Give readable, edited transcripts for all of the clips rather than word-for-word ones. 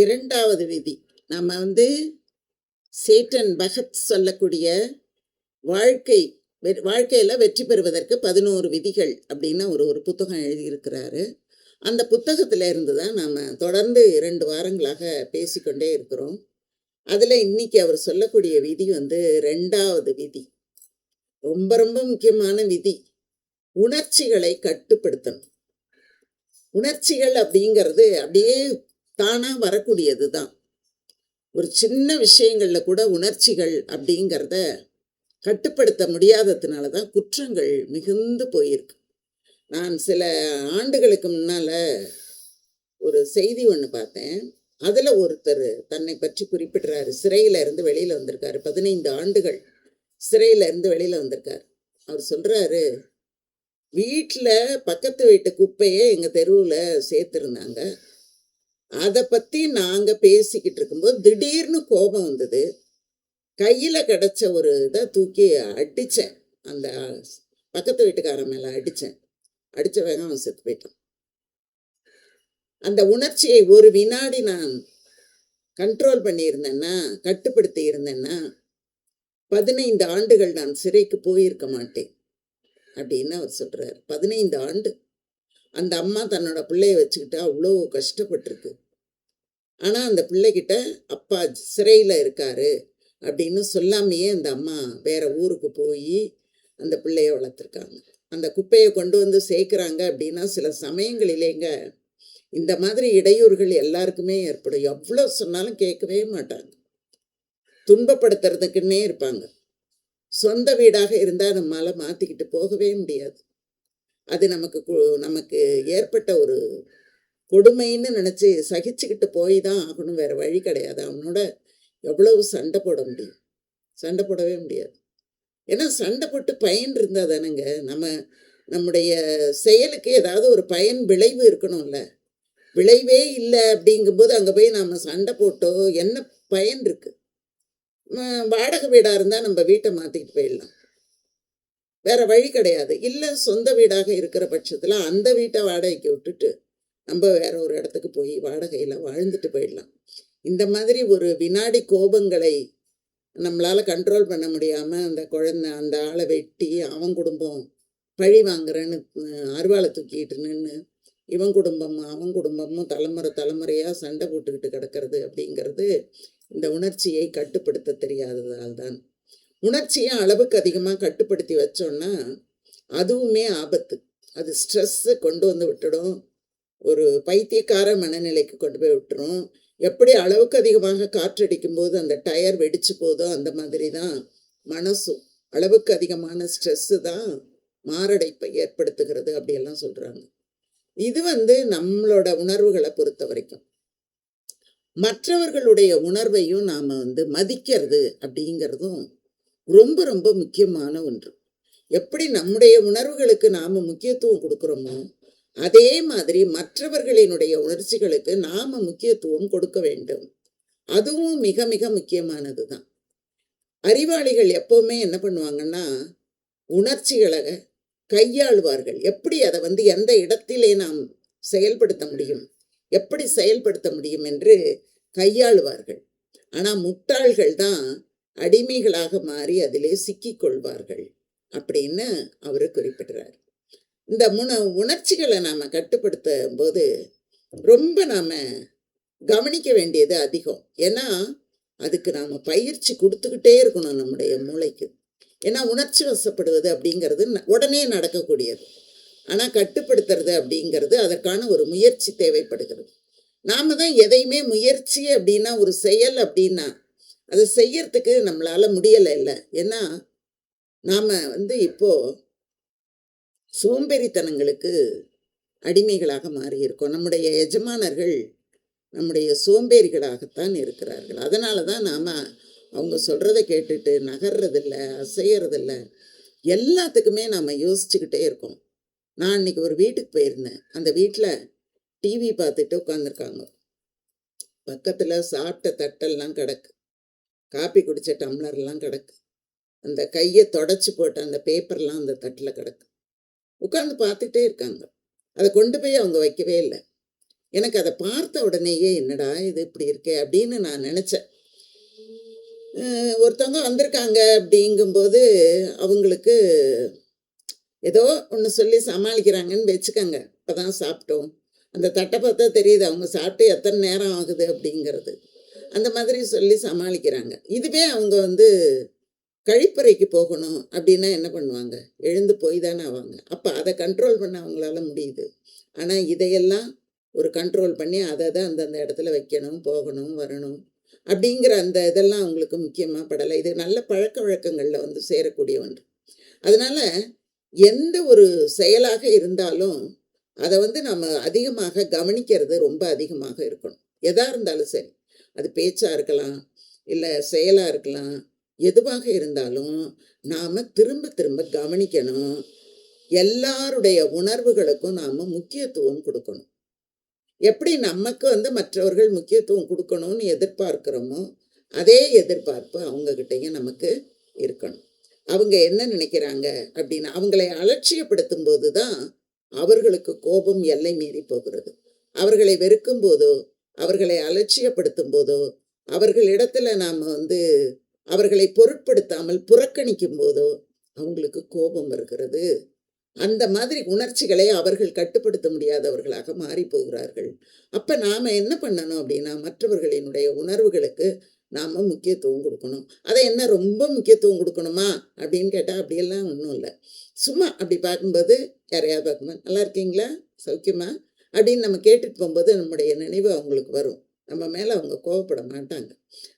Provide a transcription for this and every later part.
இரண்டாவது விதி. நம்ம சேட்டன் பகத் சொல்லக்கூடிய வாழ்க்கை வாழ்க்கையில் வெற்றி பெறுவதற்கு 11 விதிகள் அப்படின்னு ஒரு ஒரு புத்தகம் எழுதியிருக்கிறாரு. அந்த புத்தகத்தில் இருந்து தான் நாம் தொடர்ந்து 2 வாரங்களாக பேசிக்கொண்டே இருக்கிறோம். அதில் இன்னைக்கு அவர் சொல்லக்கூடிய விதி 2வது விதி. ரொம்ப ரொம்ப முக்கியமான விதி. உணர்ச்சிகளை கட்டுப்படுத்தணும். உணர்ச்சிகள் அப்படிங்கிறது அப்படியே தானாக வரக்கூடியது தான். ஒரு சின்ன விஷயங்களில் கூட உணர்ச்சிகள் அப்படிங்கிறத கட்டுப்படுத்த முடியாததுனால தான் குற்றங்கள் மிகுந்து போயிருக்கு. நான் சில ஆண்டுகளுக்கு முன்னால் ஒரு செய்தி ஒன்று பார்த்தேன். அதில் ஒருத்தர் தன்னை பற்றி குறிப்பிடுறாரு. சிறையில் இருந்து வெளியில் வந்திருக்காரு. 15 ஆண்டுகள் சிறையில் இருந்து வெளியில் வந்திருக்காரு. அவர் சொல்கிறாரு, வீட்டில் பக்கத்து வீட்டு குப்பையே எங்கள் தெருவில் சேர்த்துருந்தாங்க. அதை பற்றி நாங்கள் பேசிக்கிட்டு இருக்கும்போது திடீர்னு கோபம் வந்தது. கையில் கிடச்ச ஒரு இதை தூக்கி அடித்தேன். அந்த பக்கத்து வீட்டுக்காரன் மேலே அடித்த வேகம் அவன் செத்து போயிட்டான். அந்த உணர்ச்சியை ஒரு வினாடி நான் கண்ட்ரோல் பண்ணியிருந்தேன்னா, கட்டுப்படுத்தி இருந்தேன்னா 15 ஆண்டுகள் நான் சிறைக்கு போயிருக்க மாட்டேன் அப்படின்னு அவர் சொல்கிறார். 15 ஆண்டு அந்த அம்மா தன்னோட பிள்ளைய வச்சுக்கிட்டு அவ்வளோ கஷ்டப்பட்டிருக்கு. ஆனால் அந்த பிள்ளைகிட்ட அப்பா சிறையில் இருக்காரு அப்படின்னு சொல்லாமையே அந்த அம்மா வேற ஊருக்கு போய் அந்த பிள்ளைய வளர்த்துருக்காங்க. அந்த குப்பையை கொண்டு சேர்க்குறாங்க அப்படின்னா சில சமயங்களிலேங்க இந்த மாதிரி இடையூறுகள் எல்லாருக்குமே ஏற்படும். எவ்வளோ சொன்னாலும் கேட்கவே மாட்டாங்க. துன்பப்படுத்துறதுக்குன்னே இருப்பாங்க. சொந்த வீடாக இருந்தால் நம்மளால் மாற்றிக்கிட்டு போகவே முடியாது. அது நமக்கு ஏற்பட்ட ஒரு கொடுமைன்னு நினச்சி சகிச்சுக்கிட்டு போய் தான் ஆகணும். வேறு வழி கிடையாது. அவனோட எவ்வளவு சண்டை போட முடியும்? சண்டை போடவே முடியாது. ஏன்னா சண்டை போட்டு பயன் இருந்தால் தானேங்க நம்முடைய செயலுக்கு ஏதாவது ஒரு பயன் விளைவு இருக்கணும்ல. விளைவே இல்லை அப்படிங்கும்போது அங்கே போய் நாம் சண்டை போட்டோ என்ன பயன் இருக்கு? வாடகை வீடாக இருந்தால் நம்ம வீட்டை மாற்றிக்கிட்டு போயிடலாம். வேற வழி கிடையாது. இல்லை சொந்த வீடாக இருக்கிற பட்சத்தில் அந்த வீட்டை வாடகைக்கு விட்டுட்டு நம்ம வேற ஒரு இடத்துக்கு போய் வாடகையில் வாழ்ந்துட்டு போயிடலாம். இந்த மாதிரி ஒரு வினாடி கோபங்களை நம்மளால் கண்ட்ரோல் பண்ண முடியாமல் அந்த ஆளை வெட்டி அவன் குடும்பம் பழி வாங்குறேன்னு அருவாளை தூக்கிட்டு நின்று இவன் குடும்பமும் அவன் குடும்பமும் தலைமுறையாக சண்டை போட்டுக்கிட்டு கிடக்கிறது அப்படிங்கிறது இந்த உணர்ச்சியை கட்டுப்படுத்த தெரியாததால் தான். உணர்ச்சியை அளவுக்கு அதிகமாக கட்டுப்படுத்தி வச்சோன்னா அதுவுமே ஆபத்து. அது ஸ்ட்ரெஸ்ஸு கொண்டு விட்டுடும். ஒரு பைத்தியக்கார மனநிலைக்கு கொண்டு போய் விட்டுரும். எப்படி அளவுக்கு அதிகமாக காற்றடிக்கும் போது அந்த டயர் வெடிச்சு போதோ அந்த மாதிரி தான் மனசும். அளவுக்கு அதிகமான ஸ்ட்ரெஸ்ஸு தான் மாரடைப்பை ஏற்படுத்துகிறது அப்படியெல்லாம் சொல்கிறாங்க. இது நம்மளோட உணர்வுகளை பொறுத்த வரைக்கும். மற்றவர்களுடைய உணர்வையும் நாம் மதிக்கிறது அப்படிங்கிறதும் ரொம்ப ரொம்ப முக்கியமான ஒன்று. எப்படி நம்முடைய உணர்வுகளுக்கு நாம் முக்கியத்துவம் கொடுக்குறோமோ அதே மாதிரி மற்றவர்களினுடைய உணர்ச்சிகளுக்கு நாம் முக்கியத்துவம் கொடுக்க வேண்டும். அதுவும் மிக மிக முக்கியமானது தான். அறிவாளிகள் எப்போவுமே என்ன பண்ணுவாங்கன்னா உணர்ச்சிகளை கையாளுவார்கள். எப்படி அதை எந்த இடத்திலே நாம் செயல்படுத்த முடியும், எப்படி செயல்படுத்த முடியும் என்று கையாளுவார்கள். ஆனால் முட்டாள்கள் தான் அடிமைகளாக மாறி அதிலே சிக்கிக்கொள்வார்கள் அப்படின்னு அவர் குறிப்பிடுறார். இந்த உணர்ச்சிகளை நாம் கட்டுப்படுத்தும் போது ரொம்ப நாம் கவனிக்க வேண்டியது அதிகம். ஏன்னா அதுக்கு நாம் பயிற்சி கொடுத்துக்கிட்டே இருக்கணும் நம்முடைய மூளைக்கு. ஏன்னா உணர்ச்சி வசப்படுவது அப்படிங்கிறது உடனே நடக்கக்கூடியது. ஆனால் கட்டுப்படுத்துறது அப்படிங்கிறது அதற்கான ஒரு முயற்சி தேவைப்படுகிறது. நாம் தான் எதையுமே முயற்சி அப்படின்னா ஒரு செயல் அப்படின்னா அதை செய்யறதுக்கு நம்மளால் முடியலை இல்லை. ஏன்னா நாம் இப்போது சோம்பேறித்தனங்களுக்கு அடிமைகளாக மாறியிருக்கோம். நம்முடைய எஜமானர்கள் நம்முடைய சோம்பேறிகளாகத்தான் இருக்கிறார்கள். அதனால தான் நாம் அவங்க சொல்கிறத கேட்டுட்டு நகர்றதில்லை, அசையறதில்லை. எல்லாத்துக்குமே நாம் யோசிச்சுக்கிட்டே இருக்கோம். நான் இன்னைக்கு ஒரு வீட்டுக்கு போயிருந்தேன். அந்த வீட்டில் டிவி பார்த்துட்டு உட்காந்துருக்காங்க. பக்கத்தில் சாப்பிட்ட தட்டெல்லாம் கிடக்கு, காப்பி குடித்த டம்ளர்லாம் கிடக்கு, அந்த கையை தொடச்சி போட்ட அந்த பேப்பர்லாம் அந்த தட்டில் கிடக்கு. உட்காந்து பார்த்துட்டே இருக்காங்க. அதை கொண்டு போய் அவங்க வைக்கவே இல்லை. எனக்கு அதை பார்த்த உடனேயே என்னடா இது இப்படி இருக்கே அப்படின்னு நான் நினச்சேன். ஒருத்தவங்க வந்திருக்காங்க அப்படிங்கும்போது அவங்களுக்கு ஏதோ ஒன்று சொல்லி சமாளிக்கிறாங்கன்னு வச்சுக்கோங்க. இப்போ தான் சாப்பிட்டோம், அந்த தட்டை பார்த்தா தெரியுது அவங்க சாப்பிட்டு எத்தனை நேரம் ஆகுது அப்படிங்கிறது. அந்த மாதிரி சொல்லி சமாளிக்கிறாங்க. இதுவே அவங்க வந்து கழிப்பறைக்கு போகணும் அப்படின்னா என்ன பண்ணுவாங்க? எழுந்து போய் தானே ஆவாங்க. அப்போ அதை கண்ட்ரோல் பண்ண அவங்களால முடியுது. ஆனால் இதையெல்லாம் ஒரு கண்ட்ரோல் பண்ணி அதை தான் அந்தந்த இடத்துல வைக்கணும், போகணும், வரணும் அப்படிங்கிற அந்த இதெல்லாம் அவங்களுக்கு முக்கியமாக படலை. இது நல்ல பழக்க வழக்கங்களில் வந்து சேரக்கூடிய ஒன்று. அதனால எந்த ஒரு செயலாக இருந்தாலும் அதை வந்து நம்ம அதிகமாக கவனிக்கிறது ரொம்ப அதிகமாக இருக்கணும். எதா இருந்தாலும் சரி, அது பேச்சா இருக்கலாம், இல்லை செயலா இருக்கலாம், எதுவாக இருந்தாலும் நாம திரும்ப திரும்ப கவனிக்கணும். எல்லாருடைய உணர்வுகளுக்கும் நாம முக்கியத்துவம் கொடுக்கணும். எப்படி நமக்கு வந்து மற்றவர்கள் முக்கியத்துவம் கொடுக்கணும்னு எதிர்பார்க்கிறோமோ அதே எதிர்பார்ப்பு அவங்க கிட்டயும் நமக்கு இருக்கணும். அவங்க என்ன நினைக்கிறாங்க அப்படின்னா, அவங்களை அலட்சியப்படுத்தும் போது தான் அவர்களுக்கு கோபம் எல்லை மீறி போகிறது. அவர்களை வெறுக்கும் போதோ, அவர்களை அலட்சியப்படுத்தும் போதோ, அவர்களிடத்துல நாம் வந்து அவர்களை பொருட்படுத்தாமல் புறக்கணிக்கும் போதோ அவங்களுக்கு கோபம் வருகிறது. அந்த மாதிரி உணர்ச்சிகளை அவர்கள் கட்டுப்படுத்த முடியாதவர்களாக மாறி போகிறார்கள். அப்போ நாம் என்ன பண்ணணும் அப்படின்னா, மற்றவர்களினுடைய உணர்வுகளுக்கு நாம் முக்கியத்துவம் கொடுக்கணும். அதை என்ன ரொம்ப முக்கியத்துவம் கொடுக்கணுமா அப்படின்னு கேட்டால் அப்படியெல்லாம் ஒன்றும் இல்லை. சும்மா அப்படி பார்க்கும்போது யாரையாவது பார்க்கும்போது நல்லா இருக்கீங்களா, சௌக்கியமா அப்படின்னு நம்ம கேட்டுட்டு போகும்போது நம்முடைய நினைவு அவங்களுக்கு வரும். நம்ம மேலே அவங்க கோவப்பட மாட்டாங்க.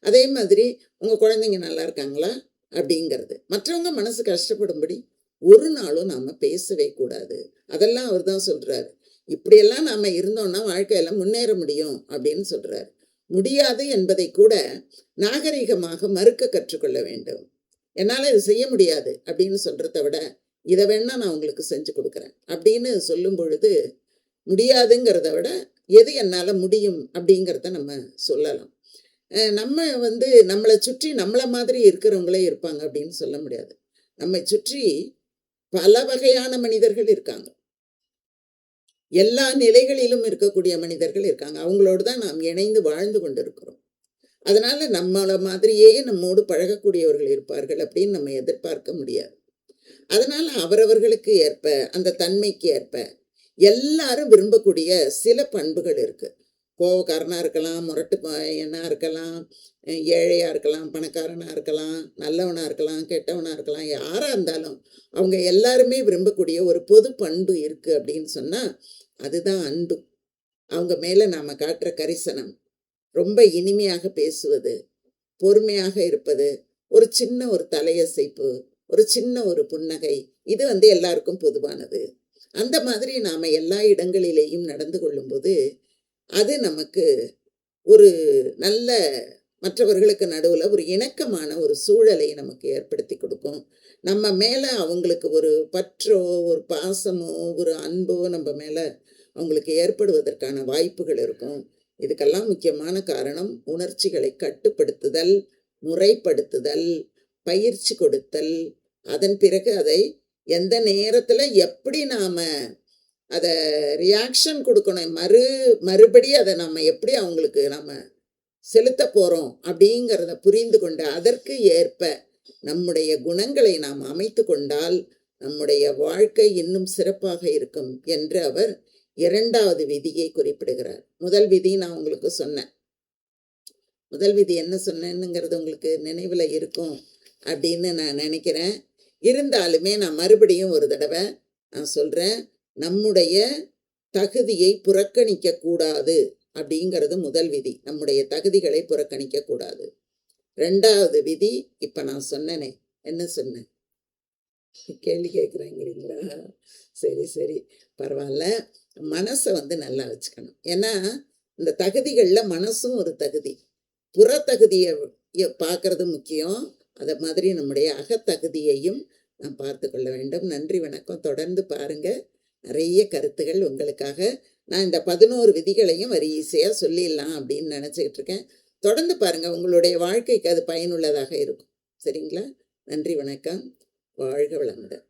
அதே மாதிரி உங்கள் குழந்தைங்க நல்லா இருக்காங்களா அப்படிங்கிறது. மற்றவங்க மனசு கஷ்டப்படும்படி ஒரு நாளும் நாம் பேசவே கூடாது. அதெல்லாம் அவர் தான் சொல்கிறாரு. இப்படியெல்லாம் நாம் இருந்தோம்னா வாழ்க்கையில் முன்னேற முடியும் அப்படின்னு சொல்கிறாரு. முடியாது என்பதை கூட நாகரிகமாக மறுக்க கற்றுக்கொள்ள வேண்டும். என்னால் இது செய்ய முடியாது அப்படின்னு சொல்கிறத விட, இதை வேணா நான் உங்களுக்கு செஞ்சு கொடுக்குறேன் அப்படின்னு சொல்லும் பொழுது, முடியாதுங்கிறத விட எது என்னால் முடியும் அப்படிங்கிறத நம்ம சொல்லலாம். நம்ம வந்து நம்மளை சுற்றி நம்மளை மாதிரி இருக்கிறவங்களே இருப்பாங்க அப்படின்னு சொல்ல முடியாது. நம்மை சுற்றி பல வகையான மனிதர்கள் இருக்காங்க. எல்லா நிலைகளிலும் இருக்கக்கூடிய மனிதர்கள் இருக்காங்க. அவங்களோடு தான் நாம் இணைந்து வாழ்ந்து கொண்டிருக்கிறோம். அதனால நம்மளை மாதிரியே நம்மோடு பழகக்கூடியவர்கள் இருப்பார்கள் அப்படின்னு நம்ம எதிர்பார்க்க முடியாது. அதனால அவரவர்களுக்கு ஏற்ப, அந்த தன்மைக்கு ஏற்ப எல்லாரும் விரும்பக்கூடிய சில பண்புகள் இருக்கு. கோவக்காரனா இருக்கலாம், முரட்டு பையனா இருக்கலாம், ஏழையா இருக்கலாம், பணக்காரனா இருக்கலாம், நல்லவனா இருக்கலாம், கெட்டவனா இருக்கலாம், யாரா இருந்தாலும் அவங்க எல்லாருமே விரும்பக்கூடிய ஒரு பொது பண்பு இருக்கு அப்படின்னு சொன்னா அதுதான் அன்பு. அவங்க மேல நாம காட்டுற கரிசனம், ரொம்ப இனிமையாக பேசுவது, பொறுமையாக இருப்பது, ஒரு சின்ன ஒரு தலையசைப்பு, ஒரு சின்ன ஒரு புன்னகை, இது வந்து எல்லாருக்கும் பொதுவானது. அந்த மாதிரி நாம எல்லா இடங்களிலேயும் நடந்து கொள்ளும்போது அது நமக்கு ஒரு நல்ல மற்றவர்களுக்கு நடுவில் ஒரு இணக்கமான ஒரு சூழலை நமக்கு ஏற்படுத்தி கொடுக்கும். நம்ம மேலே அவங்களுக்கு ஒரு பற்றோ, ஒரு பாசமோ, ஒரு அன்போ நம்ம மேலே அவங்களுக்கு ஏற்படுவதற்கான வாய்ப்புகள் இருக்கும். இதுக்கெல்லாம் முக்கியமான காரணம் உணர்ச்சிகளை கட்டுப்படுத்துதல், முறைப்படுத்துதல், பயிற்சி கொடுத்தல், அதன் பிறகு அதை எந்த நேரத்தில் எப்படி நாம் அதை ரியாக்ஷன் கொடுக்கணும், மறுபடி அதை நம்ம எப்படி அவங்களுக்கு நம்ம செலுத்த போகிறோம் அப்படிங்கிறத புரிந்து கொண்டு அதற்கு ஏற்ப நம்முடைய குணங்களை நாம் அமைத்து கொண்டால் நம்முடைய வாழ்க்கை இன்னும் சிறப்பாக இருக்கும் என்று அவர் இரண்டாவது விதியை குறிப்பிடுகிறார். முதல் விதி நான் உங்களுக்கு சொன்னேன். முதல் விதி என்ன சொன்னேன்னுங்கிறது உங்களுக்கு நினைவில் இருக்கும் அப்படின்னு நான் நினைக்கிறேன். இருந்தாலுமே நான் மறுபடியும் ஒரு தடவை நான் சொல்கிறேன். நம்முடைய தகுதியை புறக்கணிக்க கூடாது அப்படிங்கிறது முதல் விதி. நம்முடைய தகுதிகளை புறக்கணிக்க கூடாது. ரெண்டாவது விதி இப்போ நான் சொன்னேனே, என்ன சொன்னேன்? கேள்வி கேட்குறேங்கிறீங்களா? சரி சரி, பரவாயில்ல. மனசை வந்து நல்லா வச்சுக்கணும். ஏன்னா இந்த தகுதிகளில் மனசும் ஒரு தகுதி. புற தகுதியை பார்க்கறது முக்கியம். அதை மாதிரி நம்முடைய அகத்தகுதியையும் நாம் பார்த்து கொள்ள வேண்டும். நன்றி, வணக்கம். தொடர்ந்து பாருங்க. நிறைய கருத்துகள் உங்களுக்காக. நான் இந்த 11 விதிகளையும் ஈஸியாக சொல்லிடலாம் அப்படின்னு நினச்சிக்கிட்டு இருக்கேன். தொடர்ந்து பாருங்கள், உங்களுடைய வாழ்க்கைக்கு அது பயனுள்ளதாக இருக்கும். சரிங்களா? நன்றி, வணக்கம். வாழ்க வளமுடன்.